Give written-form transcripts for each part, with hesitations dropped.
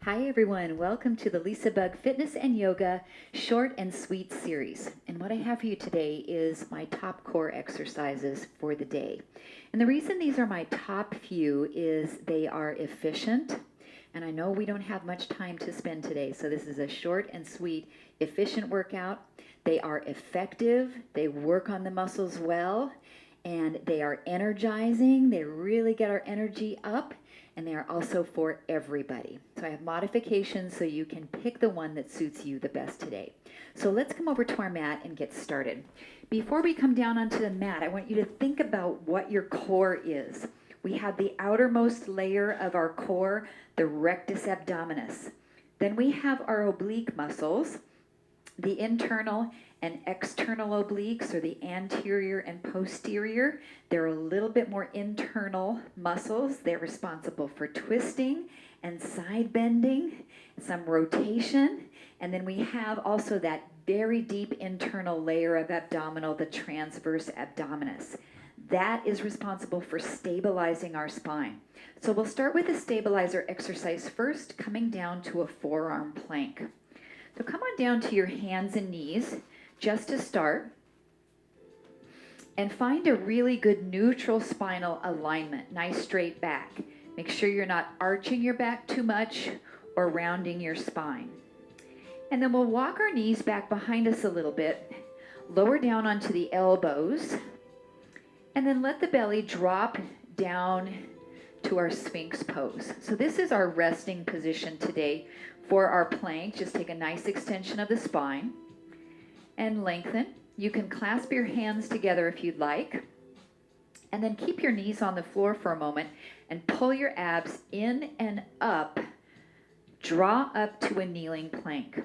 Hi everyone, welcome to the LisaBug Fitness and Yoga Short and Sweet series. And what I have for you today is my top core exercises for the day. And the reason these are my top few is they are efficient. And I know we don't have much time to spend today, so this is a short and sweet, efficient workout. They are effective, they work on the muscles well, and they are energizing. They really get our energy up. And they are also for everybody. So I have modifications so you can pick the one that suits you the best today. So let's come over to our mat and get started. Before we come down onto the mat, I want you to think about what your core is. We have the outermost layer of our core, the rectus abdominis. Then we have our oblique muscles, the internal and external obliques, or the anterior and posterior. They're a little bit more internal muscles. They're responsible for twisting and side bending, some rotation. And then we have also that very deep internal layer of abdominal, the transverse abdominis. That is responsible for stabilizing our spine. So we'll start with a stabilizer exercise first, coming down to a forearm plank. So come on down to your hands and knees just to start, and find a really good neutral spinal alignment, nice straight back. Make sure you're not arching your back too much or rounding your spine. And then we'll walk our knees back behind us a little bit, lower down onto the elbows, and then let the belly drop down to our Sphinx pose. So this is our resting position today for our plank. Just take a nice extension of the spine and lengthen. You can clasp your hands together if you'd like, and then keep your knees on the floor for a moment and pull your abs in and up. Draw up to a kneeling plank.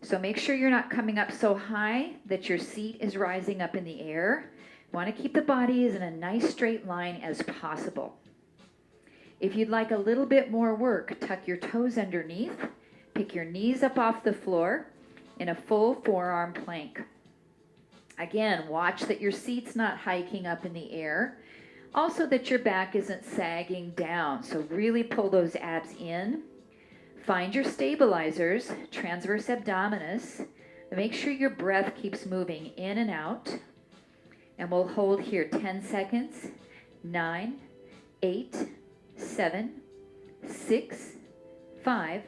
So make sure you're not coming up so high that your seat is rising up in the air. You want to keep the body in a nice straight line as possible. If you'd like a little bit more work, tuck your toes underneath, pick your knees up off the floor in a full forearm plank. Again, watch that your seat's not hiking up in the air. Also that your back isn't sagging down. So really pull those abs in. Find your stabilizers, transverse abdominis. Make sure your breath keeps moving in and out. And we'll hold here 10 seconds. 9, 8, 7, 6, 5,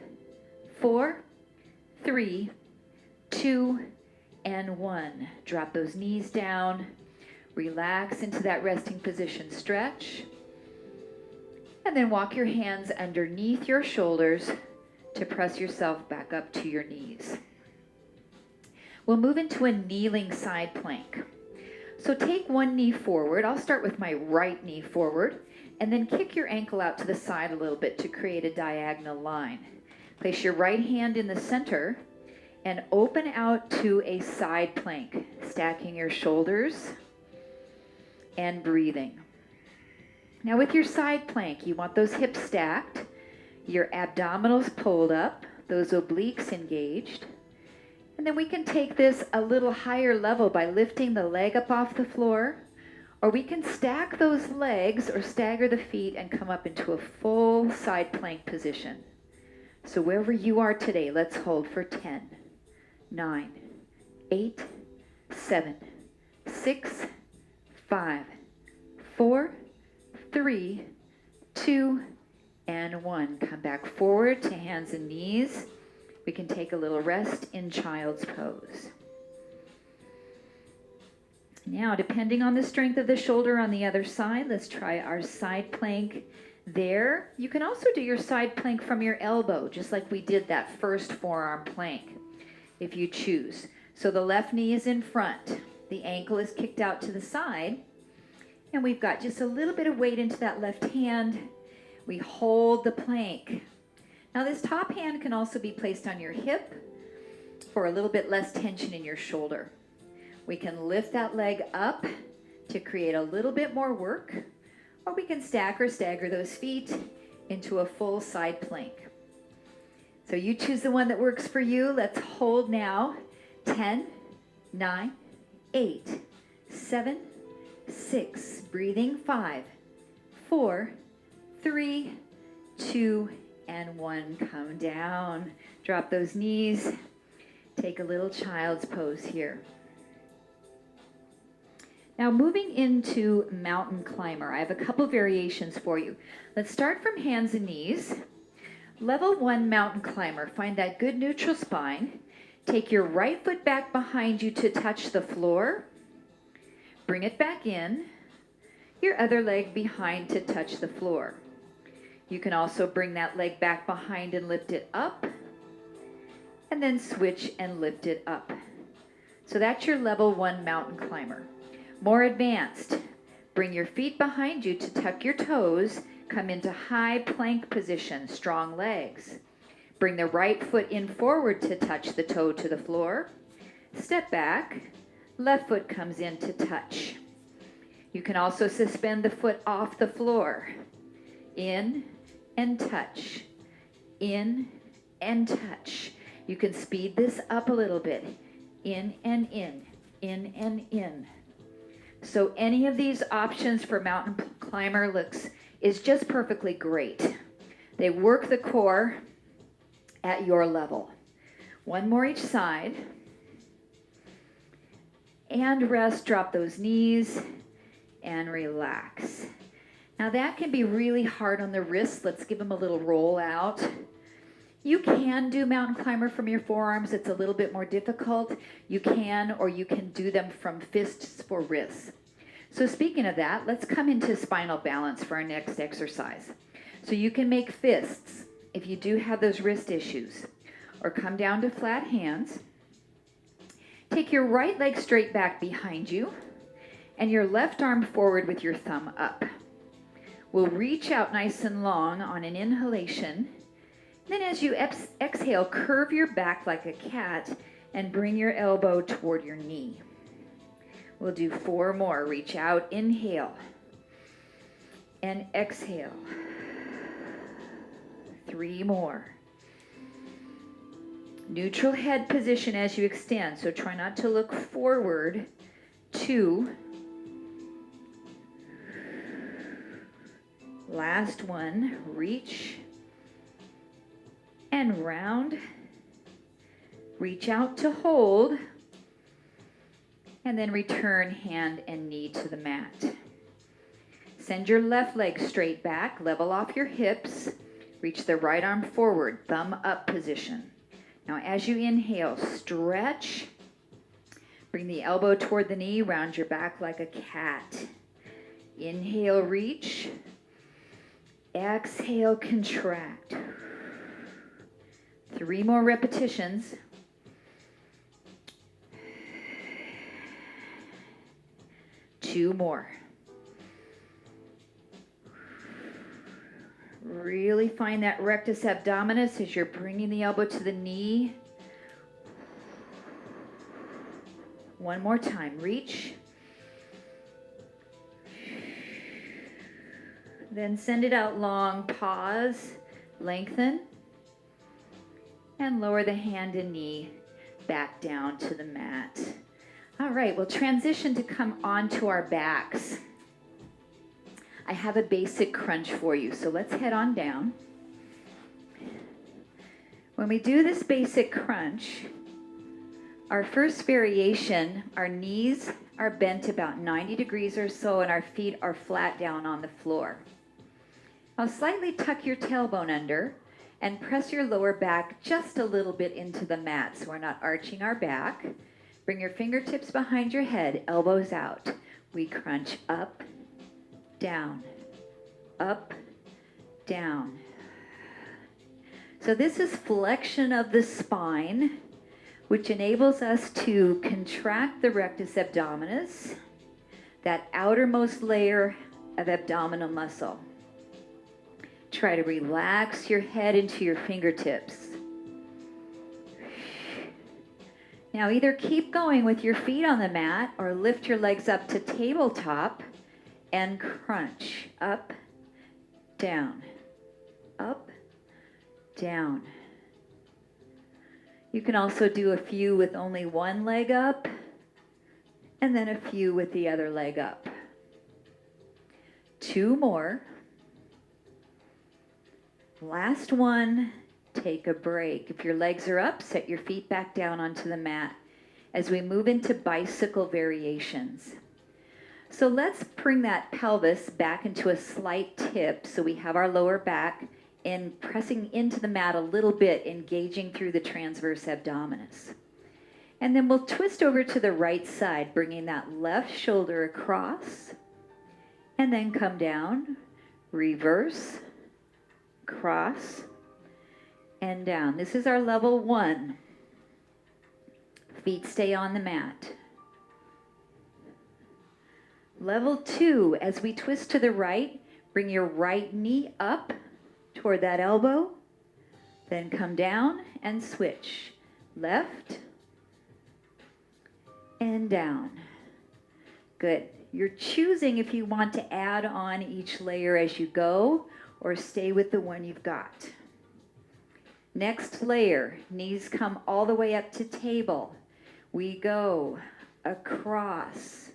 4, 3, 2, and 1. Drop those knees down. Relax into that resting position. Stretch. And then walk your hands underneath your shoulders to press yourself back up to your knees. We'll move into a kneeling side plank. So take one knee forward. I'll start with my right knee forward, and then kick your ankle out to the side a little bit to create a diagonal line. Place your right hand in the center and open out to a side plank, stacking your shoulders and breathing. Now with your side plank, you want those hips stacked, your abdominals pulled up, those obliques engaged. And then we can take this a little higher level by lifting the leg up off the floor, or we can stack those legs or stagger the feet and come up into a full side plank position. So wherever you are today, let's hold for 10, 9, 8, 7, 6, 5, 4, 3, 2, and 1. Come back forward to hands and knees. We can take a little rest in child's pose. Now, depending on the strength of the shoulder on the other side, let's try our side plank there. You can also do your side plank from your elbow, just like we did that first forearm plank, if you choose. So the left knee is in front, the ankle is kicked out to the side, and we've got just a little bit of weight into that left hand. We hold the plank. Now this top hand can also be placed on your hip for a little bit less tension in your shoulder. We can lift that leg up to create a little bit more work, or we can stack or stagger those feet into a full side plank. So you choose the one that works for you. Let's hold now. 10, 9, 8, 7, 6, breathing 5, 4, 3, 2, and 1. Come down. Drop those knees. Take a little child's pose here. Now moving into mountain climber, I have a couple variations for you. Let's start from hands and knees. Level 1 mountain climber, find that good neutral spine. Take your right foot back behind you to touch the floor. Bring it back in. Your other leg behind to touch the floor. You can also bring that leg back behind and lift it up, and then switch and lift it up. So that's your level 1 mountain climber. More advanced, bring your feet behind you to tuck your toes, come into high plank position, strong legs. Bring the right foot in forward to touch the toe to the floor. Step back, left foot comes in to touch. You can also suspend the foot off the floor. In and touch, in and touch. You can speed this up a little bit. In and in and in. So any of these options for mountain climber is just perfectly great. They work the core at your level. 1 more each side. And rest, drop those knees and relax. Now that can be really hard on the wrists. Let's give them a little roll out. You can do mountain climber from your forearms. It's a little bit more difficult. You can, or you can do them from fists for wrists. So speaking of that, let's come into spinal balance for our next exercise. So you can make fists if you do have those wrist issues, or come down to flat hands. Take your right leg straight back behind you, and your left arm forward with your thumb up. We'll reach out nice and long on an inhalation. Then as you exhale, curve your back like a cat and bring your elbow toward your knee. We'll do 4 more. Reach out, inhale, and exhale. 3 more. Neutral head position as you extend, so try not to look forward. 2. Last one. Reach and round. Reach out to hold, and then return hand and knee to the mat. Send your left leg straight back, level off your hips, reach the right arm forward, thumb up position. Now as you inhale, stretch, bring the elbow toward the knee, round your back like a cat. Inhale, reach. Exhale, contract. 3 more repetitions. Two more. Really find that rectus abdominis as you're bringing the elbow to the knee. 1 more time. Reach. Then send it out long. Pause. Lengthen. And lower the hand and knee back down to the mat. All right, we'll transition to come onto our backs. I have a basic crunch for you, so let's head on down. When we do this basic crunch, our first variation, our knees are bent about 90 degrees or so, and our feet are flat down on the floor. Now slightly tuck your tailbone under and press your lower back just a little bit into the mat so we're not arching our back. Bring your fingertips behind your head, elbows out. We crunch up, down, up, down. So this is flexion of the spine, which enables us to contract the rectus abdominis, that outermost layer of abdominal muscle. Try to relax your head into your fingertips. Now either keep going with your feet on the mat or lift your legs up to tabletop and crunch up, down, up, down. You can also do a few with only one leg up and then a few with the other leg up. 2 more. Last one, take a break. If your legs are up, set your feet back down onto the mat as we move into bicycle variations. So let's bring that pelvis back into a slight tip so we have our lower back and pressing into the mat a little bit, engaging through the transverse abdominis. And then we'll twist over to the right side, bringing that left shoulder across, and then come down, reverse, cross, and down. This is our level 1. Feet stay on the mat. Level 2, as we twist to the right, bring your right knee up toward that elbow, then come down and switch. Left and down. Good. You're choosing if you want to add on each layer as you go or stay with the one you've got. Next layer, knees come all the way up to table. We go across,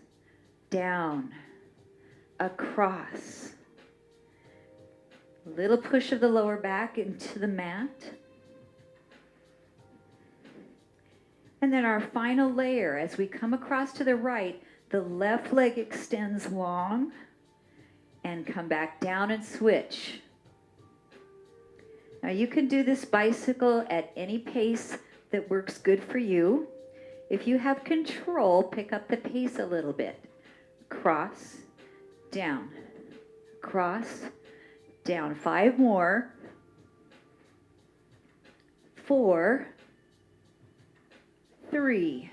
down, across. A little push of the lower back into the mat. And then our final layer, as we come across to the right, the left leg extends long and come back down and switch. Now you can do this bicycle at any pace that works good for you. If you have control, pick up the pace a little bit. Cross, down, cross, down. 5 more. 4, 3,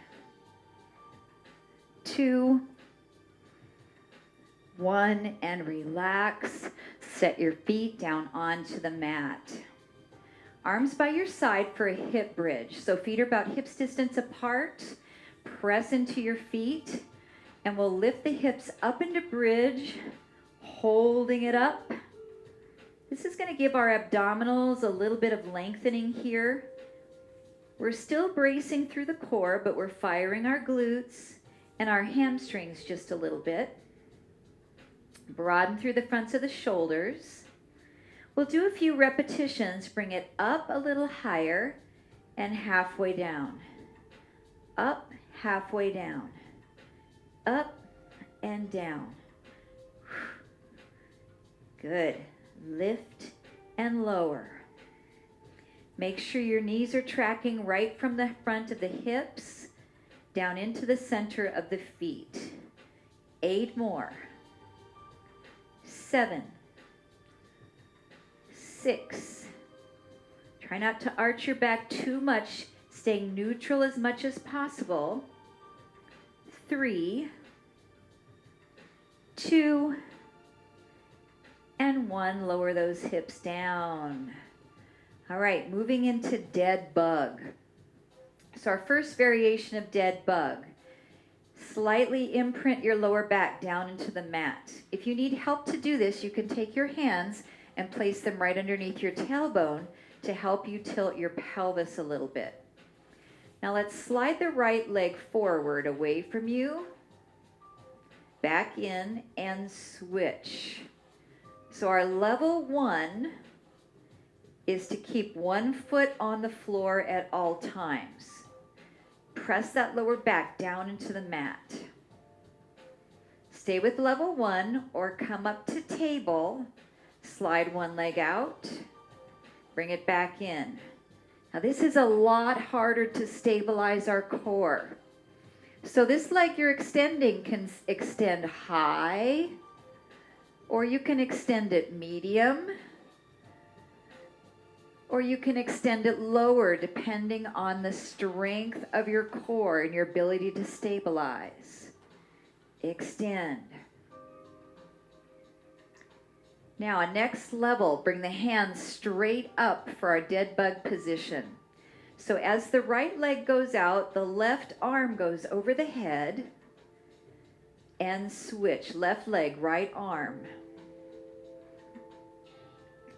2, 1, and relax. Set your feet down onto the mat. Arms by your side for a hip bridge. So feet are about hips distance apart. Press into your feet, and we'll lift the hips up into bridge, holding it up. This is going to give our abdominals a little bit of lengthening here. We're still bracing through the core, but we're firing our glutes and our hamstrings just a little bit. Broaden through the fronts of the shoulders. We'll do a few repetitions. Bring it up a little higher and halfway down. Up, halfway down. Up and down. Good. Lift and lower. Make sure your knees are tracking right from the front of the hips down into the center of the feet. 8 more. 7, 6. Try not to arch your back too much, staying neutral as much as possible. 3, 2, and 1. Lower those hips down. All right, moving into dead bug. So our first variation of dead bug. Slightly imprint your lower back down into the mat. If you need help to do this, you can take your hands and place them right underneath your tailbone to help you tilt your pelvis a little bit. Now let's slide the right leg forward away from you, back in, and switch. So our level 1 is to keep one foot on the floor at all times. Press that lower back down into the mat. Stay with level 1 or come up to table. Slide one leg out. Bring it back in. Now this is a lot harder to stabilize our core. So this leg you're extending can extend high, or you can extend it medium, or you can extend it lower depending on the strength of your core and your ability to stabilize. Extend. Now, next level, bring the hands straight up for our dead bug position. So as the right leg goes out, the left arm goes over the head and switch. Left leg, right arm.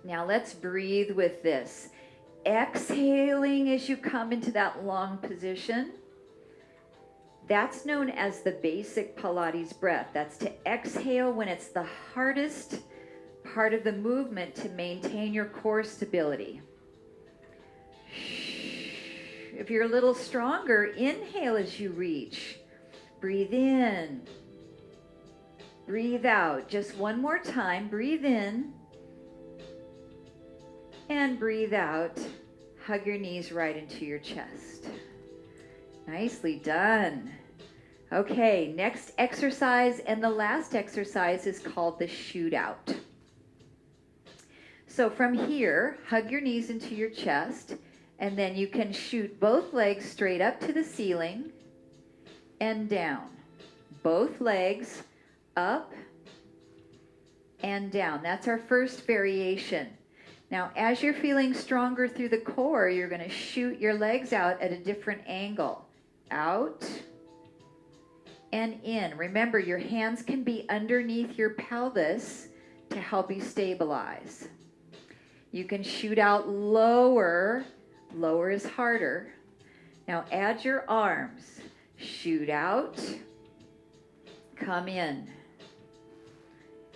Now let's breathe with this. Exhaling as you come into that long position. That's known as the basic Pilates breath. That's to exhale when it's the hardest part of the movement to maintain your core stability. If you're a little stronger, inhale as you reach. Breathe in. Breathe out. Just one more time. Breathe in. And breathe out. Hug your knees right into your chest. Nicely done. Okay, next exercise and the last exercise is called the shootout. So from here, hug your knees into your chest, and then you can shoot both legs straight up to the ceiling and down. Both legs up and down. That's our first variation. Now, as you're feeling stronger through the core, you're going to shoot your legs out at a different angle. Out and in. Remember, your hands can be underneath your pelvis to help you stabilize. You can shoot out lower. Lower is harder. Now add your arms. Shoot out. Come in.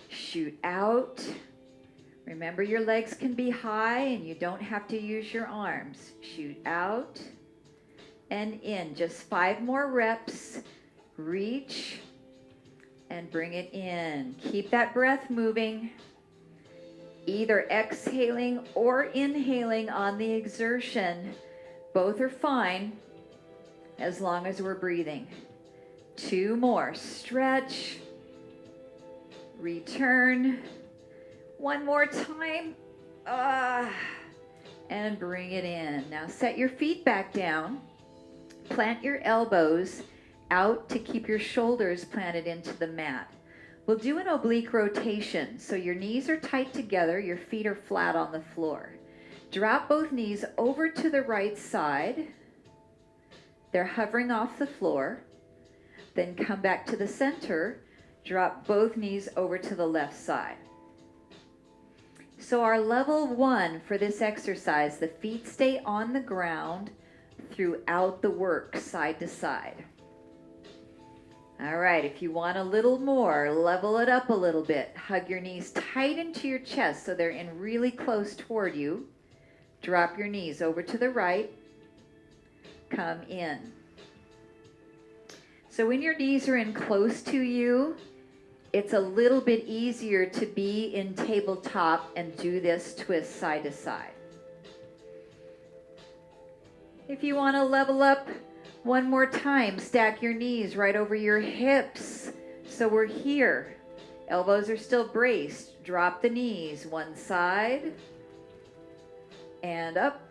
Shoot out. Remember, your legs can be high and you don't have to use your arms. Shoot out and in. Just 5 more reps. Reach and bring it in. Keep that breath moving. Either exhaling or inhaling on the exertion. Both are fine as long as we're breathing. 2 more. Stretch. Return. 1 more time. And bring it in. Now set your feet back down. Plant your elbows out to keep your shoulders planted into the mat. We'll do an oblique rotation. So your knees are tight together, your feet are flat on the floor. Drop both knees over to the right side. They're hovering off the floor. Then come back to the center. Drop both knees over to the left side. So our level 1 for this exercise, the feet stay on the ground throughout the work, side to side. All right, if you want a little more, level it up a little bit. Hug your knees tight into your chest so they're in really close toward you. Drop your knees over to the right. Come in. So when your knees are in close to you, it's a little bit easier to be in tabletop and do this twist side to side. If you want to level up, 1 more time, stack your knees right over your hips. So we're here. Elbows are still braced. Drop the knees, one side and up,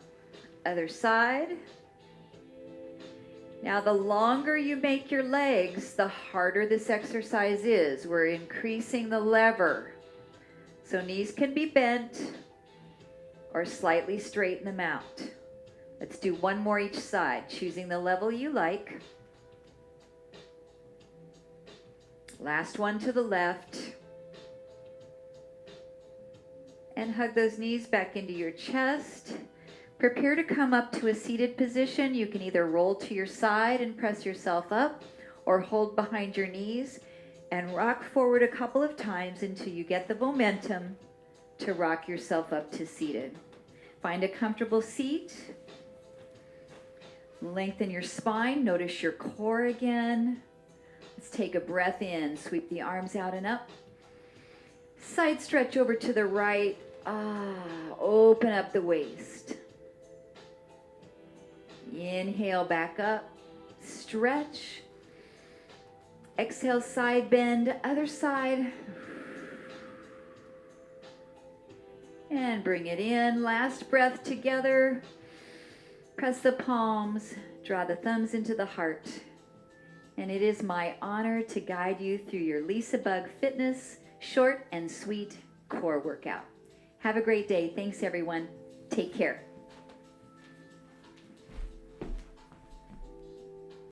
other side. Now the longer you make your legs, the harder this exercise is. We're increasing the lever. So knees can be bent or slightly straighten them out. Let's do 1 more each side, choosing the level you like. Last one to the left. And hug those knees back into your chest. Prepare to come up to a seated position. You can either roll to your side and press yourself up, or hold behind your knees and rock forward a couple of times until you get the momentum to rock yourself up to seated. Find a comfortable seat. Lengthen your spine. Notice your core again. Let's take a breath in. Sweep the arms out and up. Side stretch over to the right. Open up the waist. Inhale back up. Stretch. Exhale, side bend. Other side. And bring it in. Last breath together. Press the palms, draw the thumbs into the heart. And it is my honor to guide you through your LisaBug Fitness short and sweet core workout. Have a great day. Thanks, everyone. Take care.